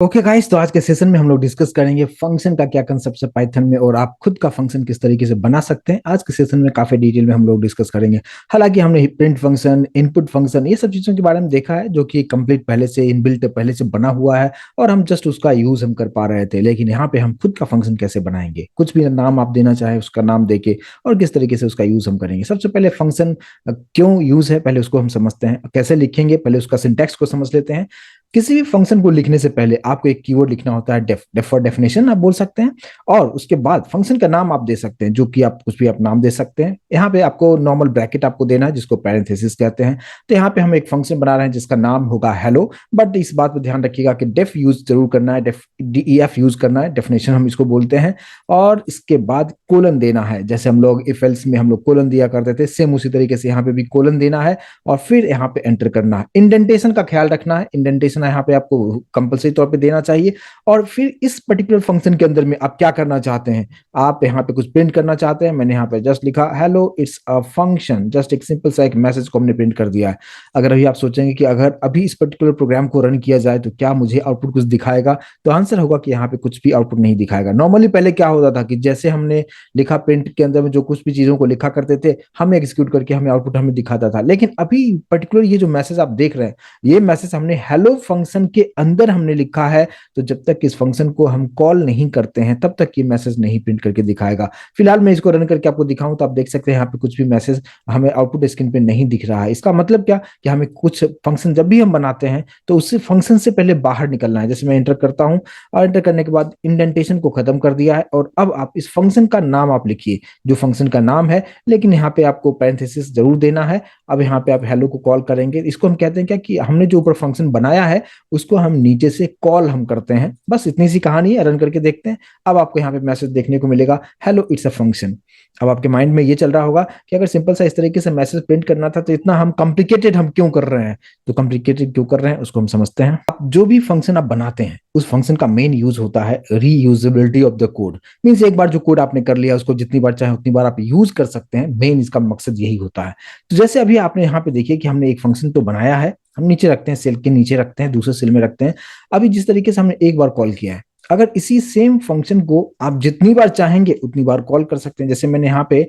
Okay guys, तो आज के सेशन में हम लोग डिस्कस करेंगे फंक्शन का क्या कंसेप्ट है पाइथन में और आप खुद का फंक्शन किस तरीके से बना सकते हैं। आज के सेशन में काफी डिटेल में हम लोग डिस्कस करेंगे। हालांकि हमने प्रिंट फंक्शन, इनपुट फंक्शन, ये सब चीजों के बारे में देखा है जो कि कंप्लीट पहले से इनबिल्ट पहले से बना हुआ है और हम जस्ट उसका यूज हम कर पा रहे थे। लेकिन यहाँ पे हम खुद का फंक्शन कैसे बनाएंगे, कुछ भी नाम आप देना चाहे उसका नाम देके और किस तरीके से उसका यूज हम करेंगे। सबसे पहले फंक्शन क्यों यूज है पहले उसको हम समझते हैं, कैसे लिखेंगे पहले उसका सिंटैक्स को समझ लेते हैं। किसी भी फंक्शन को लिखने से पहले आपको एक कीवर्ड लिखना होता है, डेफ फॉर डेफिनेशन आप बोल सकते हैं। और उसके बाद फंक्शन का नाम आप दे सकते हैं, जो कि आप कुछ भी आप नाम दे सकते हैं। यहाँ पे आपको नॉर्मल ब्रैकेट आपको देना है जिसको पैरेंथेसिस कहते हैं। तो यहाँ पे हम एक फंक्शन बना रहे हैं जिसका नाम होगा हेलो, बट इस बात पर ध्यान रखिएगा कि डेफ यूज जरूर करना है, DEF यूज करना है, डेफिनेशन हम इसको बोलते हैं। और इसके बाद कोलन देना है, जैसे हम लोग इफ एल्स में हम लोग कोलन दिया करते थे, सेम उसी तरीके से यहाँ पे भी कोलन देना है और फिर यहाँ पे एंटर करना है। इंडेंटेशन का ख्याल रखना है, इंडेंटेशन यहाँ पे आपको कंपलसरी तौर पे देना चाहिए। और फिर इस पर्टिकुलर फंक्शन के अंदर में आप क्या करना चाहते हैं, आप यहाँ पे कुछ प्रिंट करना चाहते हैं। मैंने यहाँ पे जस्ट लिखा hello it's a function, just एक सिंपल सा एक मैसेज को हमने प्रिंट कर दिया है। अगर अभी आप सोचेंगे कि अगर अभी इस पर्टिकुलर प्रोग्राम को रन किया जाए तो क्या मुझे आउटपुट कुछ दिखाएगा, तो आंसर होगा कि यहाँ पे कुछ भी आउटपुट नहीं दिखाएगा। नॉर्मली पहले क्या होता था कि जैसे हमने लिखा प्रिंट के अंदर में जो कुछ भी चीजों को लिखा करते थे, हमें एग्जीक्यूट करके हमें आउटपुट हमें दिखाता था। लेकिन अभी पर्टिकुलर ये जो मैसेज आप देख रहे हैं, ये मैसेज हमने हेलो फंक्शन के अंदर हमने लिखा है। तो जब तक इस फंक्शन को हम कॉल नहीं करते हैं तब तक ये मैसेज नहीं प्रिंट करके दिखाएगा। फिलहाल मैं इसको रन करके आपको दिखाऊं तो आप देख सकते हैं यहाँ पे कुछ भी मैसेज हमें आउटपुट स्क्रीन पे नहीं दिख रहा है। इसका मतलब क्या कि हमें कुछ फंक्शन जब भी हम बनाते हैं तो उससे फंक्शन से पहले बाहर निकलना है। जैसे मैं एंटर करता हूं और एंटर करने के बाद इंडेंटेशन को खत्म कर दिया है और अब आप इस फंक्शन का नाम आप लिखिए, जो फंक्शन का नाम है। लेकिन यहाँ पे आपको पैरेंथेसिस जरूर देना है। अब यहाँ पे आप हेलो को कॉल करेंगे, इसको हम कहते हैं क्या कि हमने जो ऊपर फंक्शन बनाया है उसको हम नीचे से कॉल हम करते हैं। बस इतनी सी कहानी है, रन करके देखते हैं। अब आपको यहाँ पे मैसेज देखने को मिलेगा हेलो इट्स अ फंक्शन। अब आपके माइंड में ये चल रहा होगा कि अगर सिंपल सा इस तरीके से मैसेज प्रिंट करना था तो इतना हम कॉम्प्लिकेटेड हम क्यों कर रहे हैं। तो कॉम्प्लिकेटेड क्यों कर रहे हैं उसको हम समझते हैं। आप जो भी फंक्शन आप बनाते हैं उस फंक्शन का मेन यूज होता है reusability of the code. Means एक बार जो कोड आपने कर लिया उसको जितनी बार चाहे उतनी बार आप यूज कर सकते हैं। मेन इसका मकसद यही होता है। तो जैसे अभी आपने यहाँ पे देखिए कि हमने एक फंक्शन तो बनाया है, हम नीचे रखते हैं, सेल के नीचे रखते हैं, दूसरे सेल में रखते हैं। अभी जिस तरीके से हमने एक बार कॉल किया है, अगर इसी सेम फंक्शन को आप जितनी बार चाहेंगे उतनी बार कॉल कर सकते हैं। जैसे मैंने यहाँ पे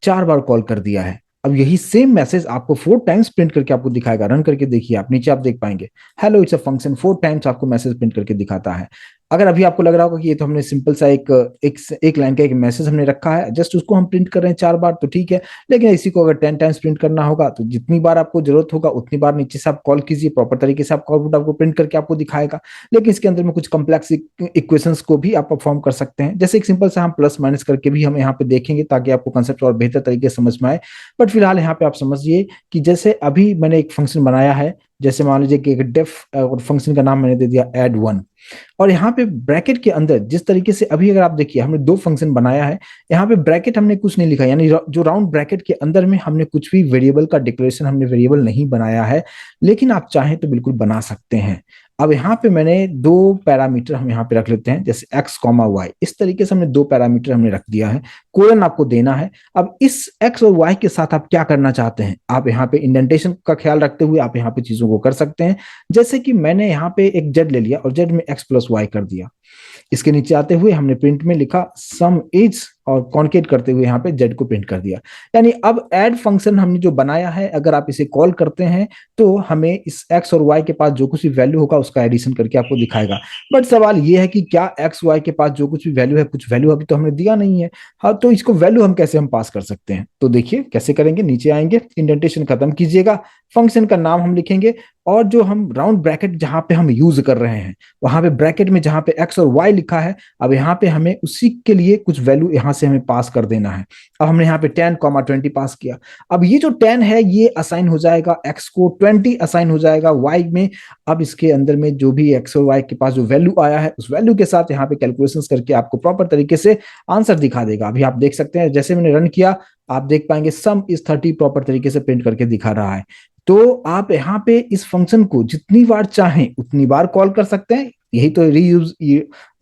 4 बार कॉल कर दिया है। अब यही सेम मैसेज आपको 4 टाइम्स प्रिंट करके आपको दिखाएगा। रन करके देखिए, आप नीचे आप देख पाएंगे hello it's a function 4 times आपको मैसेज प्रिंट करके दिखाता है। अगर अभी आपको लग रहा होगा कि ये तो हमने सिंपल सा एक लाइन का एक मैसेज हमने रखा है, जस्ट उसको हम प्रिंट कर रहे हैं 4 बार, तो ठीक है। लेकिन इसी को अगर 10 टाइम्स प्रिंट करना होगा तो जितनी बार आपको जरूरत होगा उतनी बार नीचे से आप कॉल कीजिए, प्रॉपर तरीके से आपका आउटपुट आपको प्रिंट करके आपको दिखाएगा। लेकिन इसके अंदर में कुछ कम्प्लेक्स इक्वेशंस को भी आप परफॉर्म कर सकते हैं। जैसे एक सिंपल सा हम प्लस माइनस करके भी हम यहाँ पे देखेंगे ताकि आपको कंसेप्ट और बेहतर तरीके से समझ में आए। बट फिलहाल यहाँ पे आप समझिए कि जैसे अभी मैंने एक फंक्शन बनाया है, जैसे मान लीजिए कि एक डेफ और फंक्शन का नाम मैंने दे दिया add1। और यहाँ पे ब्रैकेट के अंदर जिस तरीके से अभी अगर आप देखिए हमने 2 फंक्शन बनाया है, यहाँ पे ब्रैकेट हमने कुछ नहीं लिखा, यानी जो राउंड ब्रैकेट के अंदर में हमने कुछ भी वेरिएबल का डिक्लेरेशन हमने वेरिएबल नहीं बनाया है। लेकिन आप चाहें तो बिल्कुल बना सकते हैं। अब यहाँ पे मैंने 2 पैरामीटर हम यहाँ पे रख लेते हैं, जैसे x कॉमा वाई। इस तरीके से हमने 2 पैरामीटर हमने रख दिया है, कोलन आपको देना है। अब इस x और y के साथ आप क्या करना चाहते हैं, आप यहाँ पे इंडेंटेशन का ख्याल रखते हुए आप यहाँ पे चीजों को कर सकते हैं। जैसे कि मैंने यहाँ पे एक z ले लिया और z में x प्लस वाई कर दिया। इसके नीचे आते हुए हमने प्रिंट में लिखा सम इज और कॉन्केट करते हुए यहाँ पे z को प्रिंट कर दिया। यानी अब ऐड फंक्शन हमने जो बनाया है, अगर आप इसे कॉल करते हैं तो हमें इस x और y के पास जो कुछ भी वैल्यू होगा उसका एडिशन करके आपको दिखाएगा। बट सवाल ये है कि क्या x y के पास जो कुछ भी वैल्यू है, कुछ वैल्यू अभी तो हमने दिया नहीं है। हाँ, तो इसको वैल्यू हम कैसे हम पास कर सकते हैं, तो देखिए कैसे करेंगे। नीचे आएंगे, इंडेंटेशन खत्म कीजिएगा, फंक्शन का नाम हम लिखेंगे और जो हम राउंड ब्रैकेट जहां पे हम यूज कर रहे हैं वहां पे ब्रैकेट में जहां पे x और y लिखा है, अब यहाँ पे हमें उसी के लिए कुछ वैल्यू यहाँ से हमें पास कर देना है। अब हमने यहाँ पे 10, 20 पास किया। अब ये जो 10 है ये असाइन हो जाएगा x को, 20 असाइन हो जाएगा y में। अब इसके अंदर में जो भी x और y के पास जो वैल्यू आया है उस वैल्यू के साथ यहाँ पे कैलकुलेशंस करके आपको प्रॉपर तरीके से आंसर दिखा देगा। अभी आप देख सकते हैं, जैसे मैंने रन किया आप देख पाएंगे सम इज 30 प्रॉपर तरीके से प्रिंट करके दिखा रहा है। तो आप यहाँ पे इस फंक्शन को जितनी बार चाहें उतनी बार कॉल कर सकते हैं। यही तो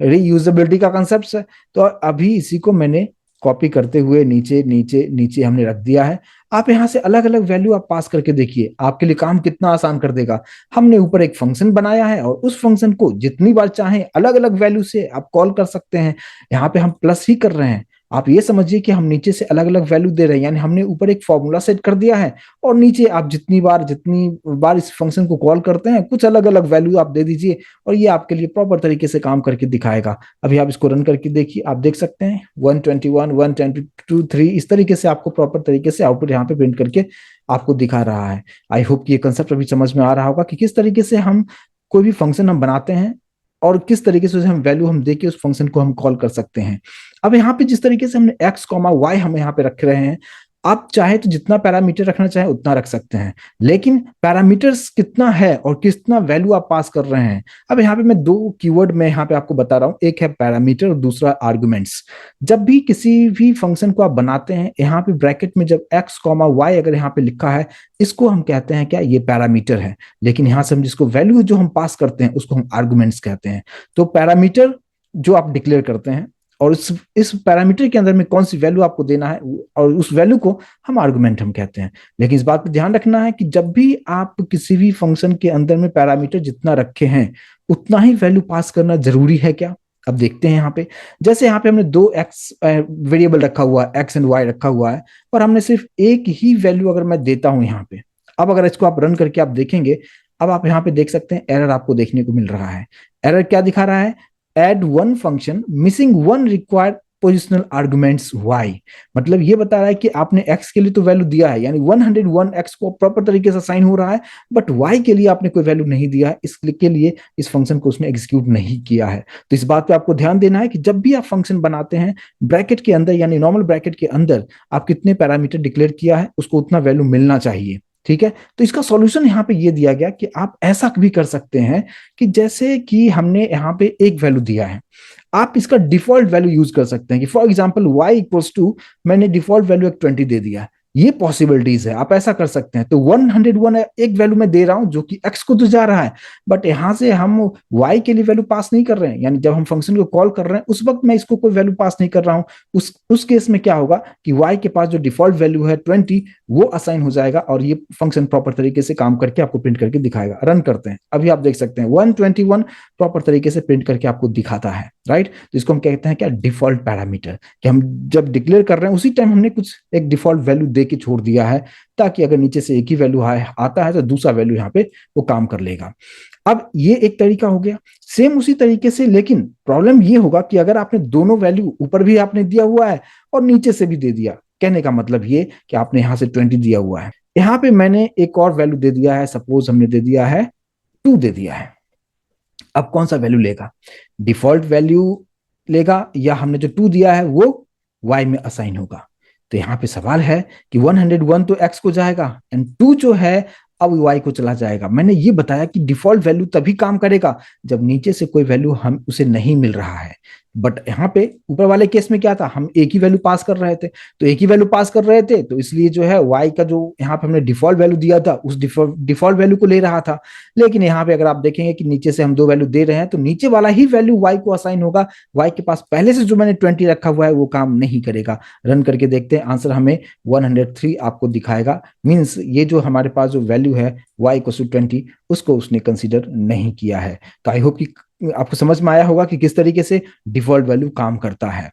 रीयूजेबिलिटी का कंसेप्ट है। तो अभी इसी को मैंने कॉपी करते हुए नीचे नीचे नीचे हमने रख दिया है। आप यहाँ से अलग अलग वैल्यू आप पास करके देखिए, आपके लिए काम कितना आसान कर देगा। हमने ऊपर एक फंक्शन बनाया है और उस फंक्शन को जितनी बार चाहें अलग अलग वैल्यू से आप कॉल कर सकते हैं। यहाँ पे हम प्लस ही कर रहे हैं, आप ये समझिए कि हम नीचे से अलग अलग वैल्यू दे रहे हैं, यानी हमने ऊपर एक फॉर्मूला सेट कर दिया है और नीचे आप जितनी बार इस फंक्शन को कॉल करते हैं कुछ अलग अलग वैल्यू आप दे दीजिए और ये आपके लिए प्रॉपर तरीके से काम करके दिखाएगा। अभी आप इसको रन करके देखिए, आप देख सकते हैं 121 122 3 इस तरीके से आपको प्रॉपर तरीके से आउटपुट यहाँ पे प्रिंट करके आपको दिखा रहा है। आई होप कि ये कंसेप्ट अभी समझ में आ रहा होगा कि किस तरीके से हम कोई भी फंक्शन हम बनाते हैं और किस तरीके से हम वैल्यू हम देके उस फंक्शन को हम कॉल कर सकते हैं। अब यहाँ पे जिस तरीके से हमने एक्स कॉमा वाई हम यहाँ पे रख रहे हैं, आप चाहे तो जितना पैरामीटर रखना चाहे उतना रख सकते हैं, लेकिन पैरामीटर्स कितना है और कितना वैल्यू आप पास कर रहे हैं। अब यहाँ पे मैं दो कीवर्ड में यहाँ पे आपको बता रहा हूँ, एक है पैरामीटर और दूसरा आर्गुमेंट्स। जब भी किसी भी फंक्शन को आप बनाते हैं, यहाँ पे ब्रैकेट में जब एक्स कॉमा वाई अगर यहाँ पे लिखा है, इसको हम कहते हैं क्या, ये पैरामीटर है। लेकिन यहाँ से हम जिसको वैल्यू जो हम पास करते हैं उसको हम आर्गुमेंट्स कहते हैं। तो पैरामीटर जो आप डिक्लेयर करते हैं और इस पैरामीटर के अंदर में कौन सी वैल्यू आपको देना है और उस वैल्यू को हम आर्गुमेंट हम कहते हैं। लेकिन इस बात पर ध्यान रखना है कि जब भी आप किसी भी फंक्शन के अंदर में पैरामीटर जितना रखे हैं उतना ही वैल्यू पास करना जरूरी है क्या। अब देखते हैं यहाँ पे, जैसे यहाँ पे हमने दो एक्स वेरिएबल रखा हुआ है, एक्स एंड वाई रखा हुआ है, और हमने सिर्फ एक ही वैल्यू अगर मैं देता हूं यहाँ पे। अब अगर इसको आप रन करके आप देखेंगे, अब आप यहाँ पे देख सकते हैं एरर आपको देखने को मिल रहा है। एरर क्या दिखा रहा है, add one function missing one required positional arguments y। मतलब ये बता रहा है कि आपने x के लिए तो वैल्यू दिया है, यानी 101 x को प्रॉपर तरीके से साइन हो रहा है, बट y के लिए आपने कोई वैल्यू नहीं दिया है, इसके लिए इस फंक्शन को उसने एग्जीक्यूट नहीं किया है। तो इस बात पे आपको ध्यान देना है कि जब भी आप फंक्शन बनाते हैं, ब्रैकेट के अंदर यानी नॉर्मल ब्रैकेट के अंदर आप कितने पैरामीटर डिक्लेयर किया है उसको उतना वैल्यू मिलना चाहिए। ठीक है, तो इसका सॉल्यूशन यहाँ पे ये दिया गया कि आप ऐसा भी कर सकते हैं कि जैसे कि हमने यहाँ पे एक वैल्यू दिया है, आप इसका डिफॉल्ट वैल्यू यूज कर सकते हैं कि for example y equals to, मैंने डिफॉल्ट वैल्यू एक 20 दे दिया है। ये पॉसिबिलिटीज है, आप ऐसा कर सकते हैं। तो 101 एक वैल्यू में दे रहा हूं जो कि x को तो जा रहा है, बट यहां से हम y के लिए वैल्यू पास नहीं कर रहे हैं, यानी जब हम फंक्शन को कॉल कर रहे हैं उस वक्त मैं इसको कोई वैल्यू पास नहीं कर रहा हूं। उस केस में क्या होगा कि y के पास जो डिफॉल्ट वैल्यू है 20 वो असाइन हो जाएगा और ये फंक्शन प्रॉपर तरीके से काम करके आपको प्रिंट करके दिखाएगा। रन करते हैं, अभी आप देख सकते हैं 121 प्रॉपर तरीके से प्रिंट करके आपको दिखाता है। राइट, तो इसको हम कहते हैं क्या, डिफॉल्ट पैरामीटर, कि हम जब डिक्लेयर कर रहे हैं उसी टाइम हमने कुछ एक डिफॉल्ट वैल्यू दे के छोड़ दिया है, ताकि अगर नीचे से एक ही वैल्यू आता है तो दूसरा वैल्यू यहाँ पे वो काम कर लेगा। अब ये एक तरीका हो गया, सेम उसी तरीके से, लेकिन प्रॉब्लम ये होगा कि अगर आपने दोनों वैल्यू ऊपर भी आपने दिया हुआ है और नीचे से भी दे दिया, कहने का मतलब ये कि आपने यहां से 20 दिया हुआ है, यहां पे मैंने एक और वैल्यू दे दिया है, सपोज हमने दे दिया है 2 दे दिया है। अब कौन सा वैल्यू लेगा, डिफॉल्ट वैल्यू लेगा या हमने जो 2 दिया है वो y में असाइन होगा। तो यहां पे सवाल है कि 101 तो x को जाएगा एंड 2 जो है अब y को चला जाएगा। मैंने ये बताया कि डिफॉल्ट वैल्यू तभी काम करेगा जब नीचे से कोई वैल्यू हम उसे नहीं मिल रहा है, बट यहाँ पे ऊपर वाले केस में क्या था, हम एक ही वैल्यू पास कर रहे थे, तो एक ही वैल्यू पास कर रहे थे, तो इसलिए जो है y का जो यहाँ पे हमने डिफॉल्ट वैल्यू दिया था उस डिफॉल्ट वैल्यू को ले रहा था। लेकिन यहाँ पे अगर आप देखेंगे कि नीचे से हम 2 वैल्यू दे रहे हैं तो नीचे वाला ही वैल्यू y को असाइन होगा, y के पास पहले से जो मैंने 20 रखा हुआ है वो काम नहीं करेगा। रन करके देखते हैं, आंसर हमें 103 आपको दिखाएगा। मीन्स ये जो हमारे पास जो वैल्यू है y इक्वल टू 20 उसको उसने कंसीडर नहीं किया है। तो आई होप कि आपको समझ में आया होगा कि किस तरीके से डिफॉल्ट वैल्यू काम करता है।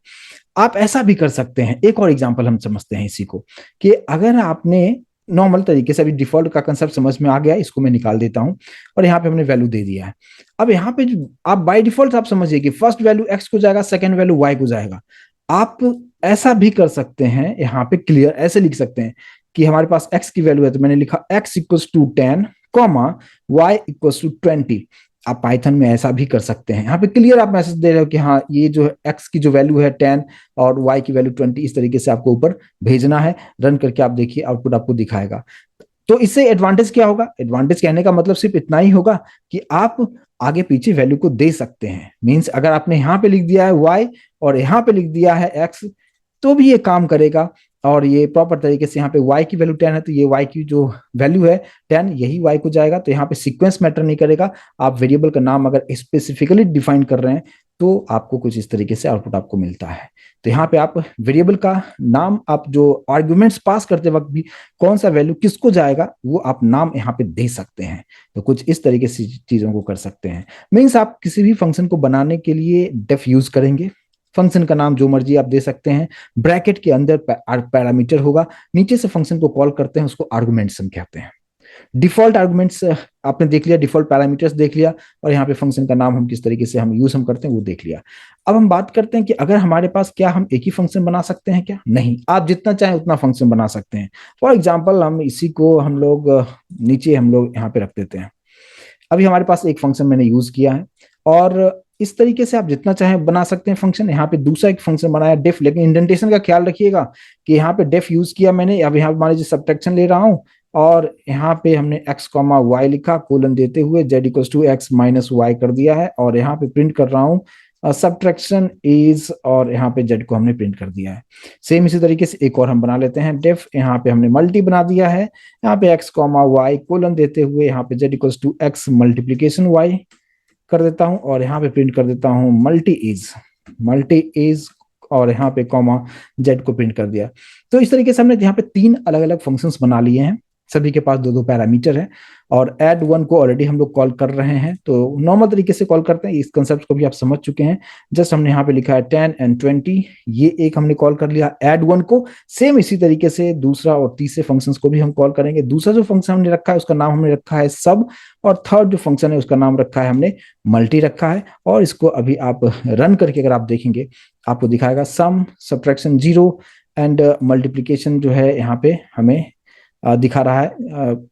आप ऐसा भी कर सकते हैं, एक और एग्जांपल हम समझते हैं इसी को, कि अगर आपने नॉर्मल तरीके से, अभी डिफॉल्ट का कंसेप्ट समझ में आ गया, इसको मैं निकाल देता हूं और यहाँ पे हमने वैल्यू दे दिया है। अब यहाँ पे आप बाय डिफॉल्ट आप समझिए कि फर्स्ट वैल्यू x को जाएगा, सेकेंड वैल्यू y को जाएगा। आप ऐसा भी कर सकते हैं, यहाँ पे क्लियर ऐसे लिख सकते हैं कि हमारे पास x की वैल्यू है तो मैंने लिखा x equals to 10 comma y equals to 20। आप पाइथन में ऐसा भी कर सकते हैं, यहाँ पे क्लियर आप मैसेज दे रहे हो कि हाँ ये जो x की जो वैल्यू है 10 और y की वैल्यू 20, इस तरीके से आपको ऊपर भेजना है। रन करके आप देखिए आउटपुट आपको दिखाएगा। तो इससे एडवांटेज क्या होगा, एडवांटेज कहने का मतलब सिर्फ इतना ही होगा कि आप आगे पीछे वैल्यू को दे सकते हैं। मीन्स अगर आपने यहाँ पे लिख दिया है y और यहाँ पे लिख दिया है x तो भी ये काम करेगा, और ये प्रॉपर तरीके से यहाँ पे y की वैल्यू 10 है तो ये y की जो वैल्यू है 10 यही y को जाएगा। तो यहाँ पे सीक्वेंस मैटर नहीं करेगा, आप वेरिएबल का नाम अगर स्पेसिफिकली डिफाइन कर रहे हैं तो आपको कुछ इस तरीके से आउटपुट आपको मिलता है। तो यहाँ पे आप वेरिएबल का नाम, आप जो आर्ग्यूमेंट्स पास करते वक्त भी कौन सा वैल्यू किसको जाएगा वो आप नाम यहाँ पे दे सकते हैं। तो कुछ इस तरीके से चीजों को कर सकते हैं। मीन्स आप किसी भी फंक्शन को बनाने के लिए डेफ यूज करेंगे, फंक्शन का नाम जो मर्जी आप दे सकते हैं, ब्रैकेट के अंदर पैरामीटर होगा, नीचे से फंक्शन को कॉल करते हैं, उसको आर्गुमेंट्स हम कहते हैं। डिफॉल्ट आर्गुमेंट्स आपने देख लिया, डिफॉल्ट पैरामीटर्स देख लिया, और यहाँ पे फंक्शन का नाम हम किस तरीके से हम यूज करते हैं वो देख लिया। अब हम बात करते हैं कि अगर हमारे पास, क्या हम एक ही फंक्शन बना सकते हैं क्या? नहीं, आप जितना चाहें उतना फंक्शन बना सकते हैं। फॉर एग्जाम्पल हम इसी को हम लोग नीचे हम लोग यहाँ पे रख देते हैं। अभी हमारे पास एक फंक्शन मैंने यूज किया है, और इस तरीके से आप जितना चाहें बना सकते हैं फंक्शन। यहाँ पे दूसरा एक फंक्शन बनाया डेफ, लेकिन इंडेंटेशन का ख्याल रखिएगा कि यहाँ पे डेफ यूज किया मैंने, अब यहाँ पे मान लीजिए सब्ट्रैक्शन ले रहा हूँ, और यहाँ पे हमने x कॉमा वाई लिखा, कोलन देते हुए z equals to x minus y कर दिया है, और यहाँ पे प्रिंट कर रहा हूँ सब्ट्रैक्शन इज, और यहाँ पे z को हमने प्रिंट कर दिया है। सेम इसी तरीके से एक और हम बना लेते हैं डेफ, यहाँ पे हमने मल्टी बना दिया है, यहाँ पे x कॉमा वाई कोलन देते हुए यहाँ पे z equals to x multiplication y कर देता हूं, और यहाँ पे प्रिंट कर देता हूं मल्टी इज, और यहाँ पे कॉमा जेड को प्रिंट कर दिया। तो इस तरीके से हमने यहाँ पे 3 अलग अलग फंक्शंस बना लिए हैं, सभी के पास 2-2 पैरामीटर है, और ऐड वन को ऑलरेडी हम लोग कॉल कर रहे हैं, तो नॉर्मल तरीके से कॉल करते हैं। इस कंसेप्ट को भी आप समझ चुके हैं। जस्ट हमने यहाँ पे लिखा है 10 and 20, ये एक हमने कॉल कर लिया ऐड वन को। सेम इसी तरीके से दूसरा और तीसरे फंक्शंस को भी हम कॉल करेंगे। दूसरा जो फंक्शन हमने रखा है उसका नाम हमने रखा है सब, और थर्ड जो फंक्शन है उसका नाम रखा है हमने मल्टी रखा है। और इसको अभी आप रन करके अगर आप देखेंगे, आपको दिखाएगा सम, सब्ट्रैक्शन 0 एंड मल्टीप्लीकेशन जो है यहाँ पे हमें दिखा रहा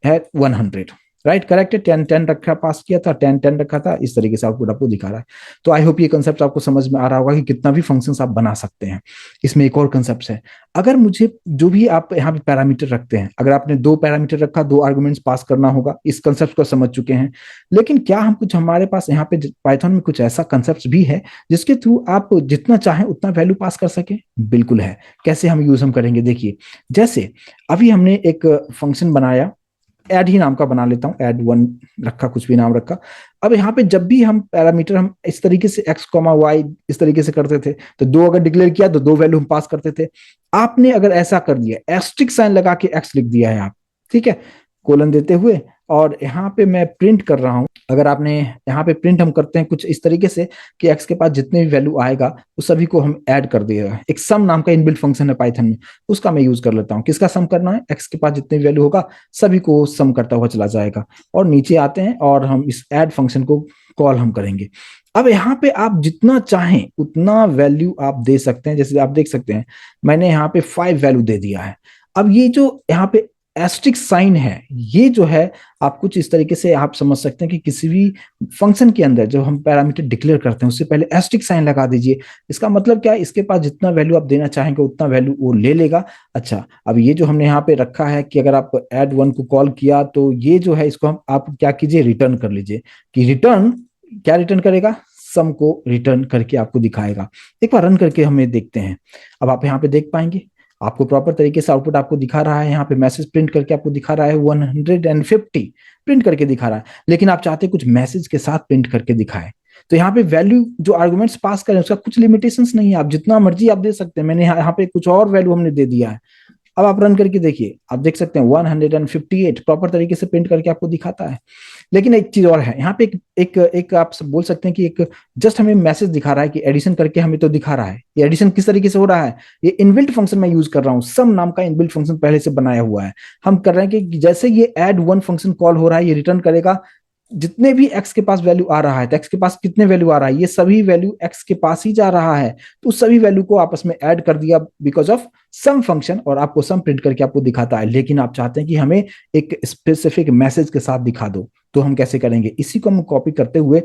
है 100। राइट, करेक्ट है। 10 रखा, पास किया था, 10 रखा था, इस तरीके से आउटपुट आपको दिखा रहा है। तो आई होप ये कंसेप्ट आपको समझ में आ रहा होगा कि कितना भी फंक्शंस आप बना सकते हैं। इसमें एक और कंसेप्ट है, अगर मुझे जो भी आप यहाँ पे पैरामीटर रखते हैं, अगर आपने 2 पैरामीटर रखा, 2 आर्गुमेंट्स पास करना होगा, इस कंसेप्ट को समझ चुके हैं। लेकिन क्या हम कुछ, हमारे पास यहाँ पे पाइथन में कुछ ऐसा कंसेप्ट भी है जिसके थ्रू आप जितना चाहें उतना वैल्यू पास कर सके? बिल्कुल है। कैसे हम करेंगे, देखिए। जैसे अभी हमने एक फंक्शन बनाया, ऐड ही नाम का बना लेता हूं, ऐड वन रखा, कुछ भी नाम रखा। अब यहाँ पे जब भी हम पैरामीटर हम इस तरीके से x कॉमा वाई इस तरीके से करते थे, तो 2 अगर डिक्लेयर किया तो 2 वैल्यू हम पास करते थे। आपने अगर ऐसा कर दिया, एस्ट्रिक साइन लगा के x लिख दिया है आप, ठीक है, कोलन देते हुए, और यहाँ पे मैं प्रिंट कर रहा हूं। अगर आपने यहाँ पे प्रिंट हम करते हैं कुछ इस तरीके से कि x के पास जितने भी वैल्यू आएगा उस सभी को हम ऐड कर दिएगा। एक सम नाम का इनबिल्ट फंक्शन है पाइथन में, उसका मैं यूज कर लेता हूँ। किसका सम करना है? x के पास जितने भी वैल्यू होगा सभी को सम करता हुआ चला जाएगा। और नीचे आते हैं और हम इस ऐड फंक्शन को कॉल हम करेंगे। अब यहाँ पे आप जितना चाहें उतना वैल्यू आप दे सकते हैं। जैसे आप देख सकते हैं मैंने यहाँ पे 5 वैल्यू दे दिया है। अब ये जो यहाँ पे एस्ट्रिक साइन है, ये जो है आप कुछ इस तरीके से आप समझ सकते हैं कि किसी भी फंक्शन के अंदर जब हम पैरामीटर डिक्लेयर करते हैं उससे पहले एस्ट्रिक साइन लगा दीजिए। इसका मतलब क्या है, इसके पास जितना वैल्यू आप देना चाहेंगे उतना वैल्यू वो ले लेगा। अच्छा, अब ये जो हमने यहाँ पे रखा है कि अगर आप ऐड वन को कॉल किया तो ये जो है इसको हम आप क्या कीजिए, रिटर्न कर लीजिए। कि रिटर्न क्या रिटर्न करेगा? सम को रिटर्न करके आपको दिखाएगा। एक बार रन करके हमें देखते हैं। अब आप यहाँ पे देख पाएंगे आपको प्रॉपर तरीके से आउटपुट आपको दिखा रहा है। यहाँ पे मैसेज प्रिंट करके आपको दिखा रहा है 150 प्रिंट करके दिखा रहा है। लेकिन आप चाहते कुछ मैसेज के साथ प्रिंट करके दिखाए, तो यहाँ पे वैल्यू जो आर्गुमेंट्स पास करें उसका कुछ लिमिटेशंस नहीं है, आप जितना मर्जी आप दे सकते हैं। मैंने यहाँ पे कुछ और वैल्यू हमने दे दिया है। अब आप रन करके देखिए, आप देख सकते हैं 158 प्रॉपर तरीके से प्रिंट करके आपको दिखाता है। लेकिन एक चीज और है यहाँ पे, एक आप बोल सकते हैं कि एक जस्ट हमें मैसेज दिखा रहा है कि एडिशन करके हमें तो दिखा रहा है। ये एडिशन किस तरीके से हो रहा है, ये इनबिल्ट फंक्शन मैं यूज कर रहा हूँ, सम नाम का इनबिल्ट फंक्शन पहले से बनाया हुआ है। हम कर रहे हैं कि जैसे ये ऐड वन फंक्शन कॉल हो रहा है, ये रिटर्न करेगा जितने भी x के पास वैल्यू आ रहा है। तो x के पास कितने वैल्यू आ रहा है, ये सभी वैल्यू x के पास ही जा रहा है, तो सभी वैल्यू को आपस में ऐड कर दिया बिकॉज ऑफ सम फंक्शन, और आपको सम प्रिंट करके आपको दिखाता है। लेकिन आप चाहते हैं कि हमें एक स्पेसिफिक मैसेज के साथ दिखा दो, तो हम कैसे करेंगे, इसी को हम कॉपी करते हुए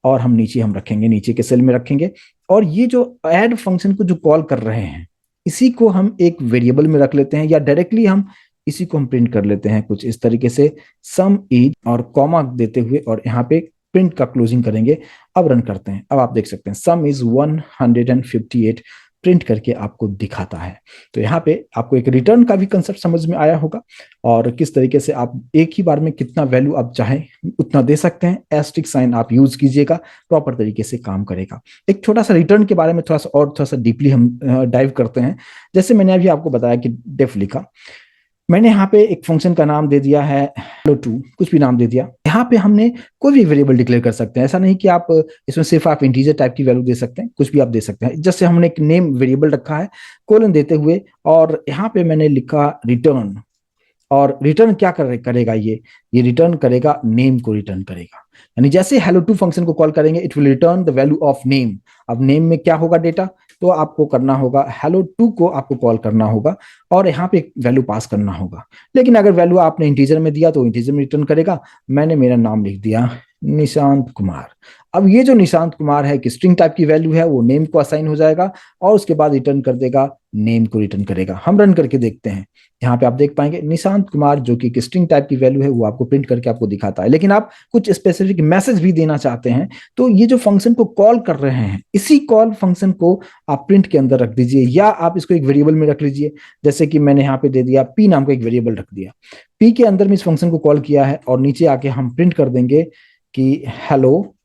और हम नीचे हम रखेंगे, नीचे के सेल में रखेंगे। और ये जो ऐड फंक्शन को जो कॉल कर रहे हैं इसी को हम एक वेरिएबल में रख लेते हैं, या डायरेक्टली हम इसी को हम प्रिंट कर लेते हैं कुछ इस तरीके से, सम इज और कॉमा देते हुए, और यहाँ पे प्रिंट का क्लोजिंग करेंगे। अब रन करते हैं। अब आप देख सकते हैं सम इज 158। प्रिंट करके आपको दिखाता है। तो यहाँ पे आपको एक रिटर्न का भी कंसेप्ट समझ में आया होगा, और किस तरीके से आप एक ही बार में कितना वैल्यू आप चाहें उतना दे सकते हैं। एस्ट्रिक साइन आप यूज कीजिएगा, प्रॉपर तरीके से काम करेगा। एक छोटा सा रिटर्न के बारे में थोड़ा सा डीपली हम डाइव करते हैं। जैसे मैंने अभी आपको बताया कि डेफ लिखा, मैंने यहाँ पे एक फंक्शन का नाम दे दिया है hello2, कुछ भी नाम दे दिया। यहाँ पे हमने कोई भी वेरिएबल डिक्लेयर कर सकते हैं, ऐसा नहीं कि आप इसमें सिर्फ आप इंटीजर टाइप की वैल्यू दे सकते हैं, कुछ भी आप दे सकते हैं। जैसे हमने एक नेम वेरिएबल रखा है कोलन देते हुए, और यहाँ पे मैंने लिखा रिटर्न, और रिटर्न क्या करेगा, ये रिटर्न करेगा नेम को रिटर्न करेगा। यानी जैसे hello2 फंक्शन को कॉल करेंगे, it will return the value of name. अब नेम में क्या होगा डेटा, तो आपको करना होगा hello2 को आपको कॉल करना होगा और यहाँ पे वैल्यू पास करना होगा। लेकिन अगर वैल्यू आपने इंटीजर में दिया तो इंटीजर में रिटर्न करेगा। मैंने मेरा नाम लिख दिया निशांत कुमार। अब ये जो निशांत कुमार है कि स्ट्रिंग टाइप की वैल्यू है, वो नेम को असाइन हो जाएगा और उसके बाद रिटर्न कर देगा, नेम को रिटर्न करेगा। हम रन करके देखते हैं, यहाँ पे आप देख पाएंगे निशांत कुमार जो कि स्ट्रिंग टाइप की वैल्यू है वो आपको प्रिंट करके आपको दिखाता है। लेकिन आप कुछ स्पेसिफिक मैसेज भी देना चाहते हैं, तो ये जो फंक्शन को कॉल कर रहे हैं, इसी कॉल फंक्शन को आप प्रिंट के अंदर रख दीजिए, या आप इसको एक वेरिएबल में रख लीजिए। जैसे कि मैंने यहाँ पे दे दिया पी नाम का एक वेरिएबल रख दिया, पी के अंदर में इस फंक्शन को कॉल किया है, और नीचे आके हम प्रिंट कर देंगे कि हेलो,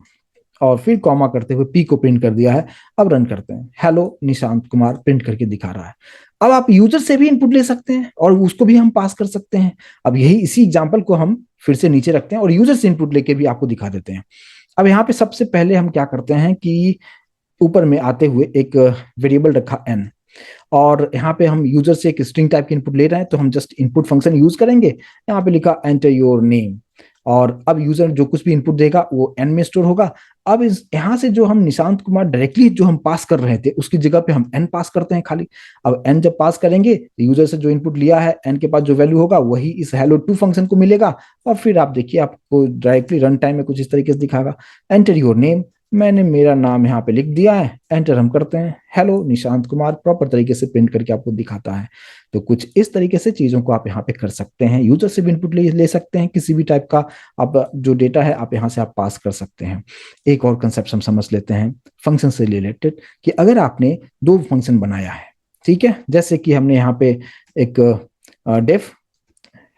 और फिर कॉमा करते हुए पी को प्रिंट कर दिया है। अब रन करते हैं, हेलो निशांत कुमार प्रिंट करके दिखा रहा है। अब आप यूजर से भी इनपुट ले सकते हैं और उसको भी हम पास कर सकते हैं। अब यही इसी एग्जांपल को हम फिर से नीचे रखते हैं और यूजर से इनपुट लेके भी आपको दिखा देते हैं। अब यहाँ पे सबसे पहले हम क्या करते हैं कि ऊपर में आते हुए एक वेरिएबल रखा n, और यहाँ पे हम यूजर से एक स्ट्रिंग टाइप की इनपुट ले रहे हैं, तो हम जस्ट इनपुट फंक्शन यूज करेंगे। यहाँ पे लिखा एंटर योर नेम, और अब यूजर जो कुछ भी इनपुट देगा वो n में स्टोर होगा। अब इस यहाँ से जो हम निशांत कुमार डायरेक्टली जो हम पास कर रहे थे उसकी जगह पे हम n पास करते हैं खाली। अब n जब पास करेंगे तो यूजर से जो इनपुट लिया है n के पास जो वैल्यू होगा वही इस hello2 फंक्शन को मिलेगा, और फिर आप देखिए आपको डायरेक्टली रन टाइम में कुछ इस तरीके से दिखागा, एंटर योर नेम। मैंने मेरा नाम यहाँ पे लिख दिया है, एंटर हम करते हैं, हेलो निशांत कुमार प्रॉपर तरीके से प्रिंट करके आपको दिखाता है। तो कुछ इस तरीके से चीजों को आप यहाँ पे कर सकते हैं। यूजर से भी इनपुट ले सकते हैं, किसी भी टाइप का आप जो डेटा है आप यहाँ से आप पास कर सकते हैं। एक और कंसेप्ट हम समझ लेते हैं फंक्शन से रिलेटेड, कि अगर आपने दो फंक्शन बनाया है, ठीक है, जैसे कि हमने यहाँ पे एक डेफ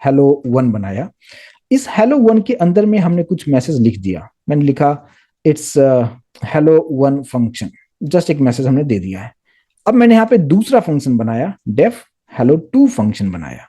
hello1 बनाया, इस hello1 के अंदर में हमने कुछ मैसेज लिख दिया। मैंने लिखा इट्स hello1 फंक्शन, जस्ट एक मैसेज हमने दे दिया है। अब मैंने यहाँ पे दूसरा फंक्शन बनाया, डेफ hello2 फंक्शन बनाया,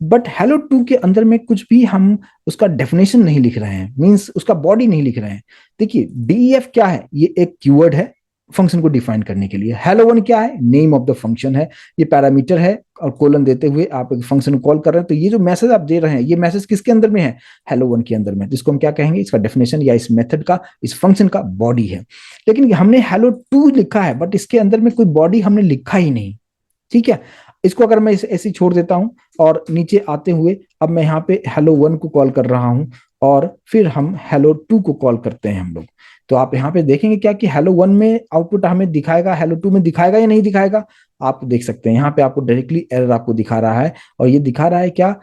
बट hello2 के अंदर में कुछ भी हम उसका डेफिनेशन नहीं लिख रहे हैं, मींस उसका बॉडी नहीं लिख रहे हैं। देखिए डीईएफ क्या है, ये एक कीवर्ड है फंक्शन को डिफाइन करने के लिए। hello1 क्या है, नेम ऑफ द फंक्शन है, ये पैरामीटर है, और कोलन देते हुए आप एक फंक्शन कॉल कर रहे हैं। तो ये जो मैसेज आप दे रहे हैं, ये मैसेज किसके अंदर में है, hello1 के अंदर में, जिसको हम क्या कहेंगे, इसका डेफिनेशन या इस मेथड का, इस फंक्शन का बॉडी है। लेकिन हमने hello2 लिखा है बट इसके अंदर में कोई बॉडी हमने लिखा ही नहीं, ठीक है। इसको अगर मैं ऐसे छोड़ देता हूं और नीचे आते हुए अब मैं यहाँ पे hello1 को कॉल कर रहा हूं, और फिर हम hello2 को कॉल करते हैं हम लोग, तो आप यहाँ पे देखेंगे क्या कि hello1 में आउटपुट हमें दिखाएगा, hello2 में दिखाएगा या नहीं दिखाएगा। आप देख सकते हैं यहाँ पे आपको डायरेक्टली एरर आपको दिखा रहा है, और ये दिखा रहा है क्या,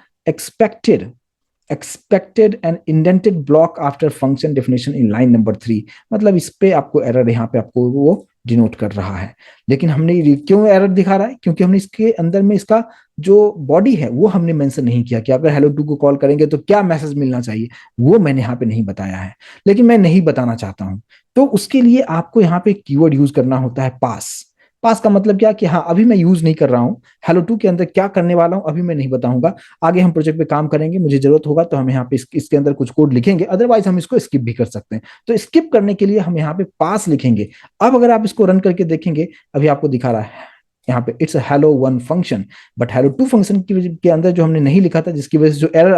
expected and indented block after function definition in line number 3। मतलब इस पे आपको एरर यहाँ पे आपको वो डिनोट कर रहा है। लेकिन हमने क्यों एरर दिखा रहा है, क्योंकि हमने इसके अंदर में इसका जो बॉडी है वो हमने मेंशन नहीं किया कि अगर hello2 को कॉल करेंगे तो क्या मैसेज मिलना चाहिए, वो मैंने यहाँ पे नहीं बताया है। लेकिन मैं नहीं बताना चाहता हूं, तो उसके लिए आपको यहाँ पे कीवर्ड यूज करना होता है पास। पास का मतलब क्या कि हाँ अभी मैं यूज नहीं कर रहा हूँ, hello2 के अंदर क्या करने वाला हूँ अभी मैं नहीं बताऊंगा। आगे हम प्रोजेक्ट पे काम करेंगे, मुझे जरूरत होगा तो हम यहाँ पे इसके अंदर कुछ कोड लिखेंगे, अदरवाइज हम इसको स्किप भी कर सकते हैं। तो स्किप करने के लिए हम यहाँ पे पास लिखेंगे। अब अगर आप इसको रन करके देखेंगे, अभी आपको दिखा रहा है यहाँ पे it's hello1 function, but hello2 function के अंदर जो हमने नहीं लिखा था, जिसकी वजह से जो एरर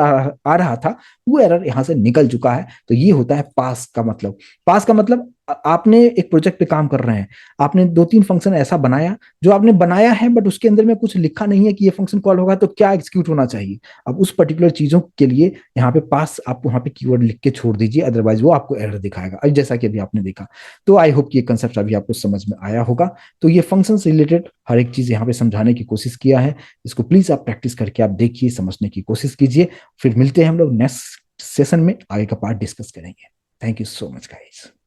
आ रहा था, वो एरर यहाँ से निकल चुका है। तो ये होता है पास का मतलब। पास का मतलब आपने एक प्रोजेक्ट पे काम कर रहे हैं, आपने 2-3 फंक्शन ऐसा बनाया जो आपने बनाया है बट उसके अंदर में कुछ लिखा नहीं है कि ये फंक्शन कॉल होगा तो क्या एग्जीक्यूट होना चाहिए। अब उस पर्टिकुलर चीजों के लिए यहाँ पे पास आप वहाँ पे कीवर्ड लिख के छोड़ दीजिए, अदरवाइज वो आपको एरर दिखाएगा, जैसा कि अभी आपने देखा। तो आई होप ये कंसेप्ट अभी आपको समझ में आया होगा। तो ये फंक्शन से रिलेटेड हर एक चीज यहाँ पे समझाने की कोशिश किया है। इसको प्लीज आप प्रैक्टिस करके आप देखिए, समझने की कोशिश कीजिए। फिर मिलते हैं हम लोग नेक्स्ट सेशन में, आगे का पार्ट डिस्कस करेंगे। Thank you so much guys.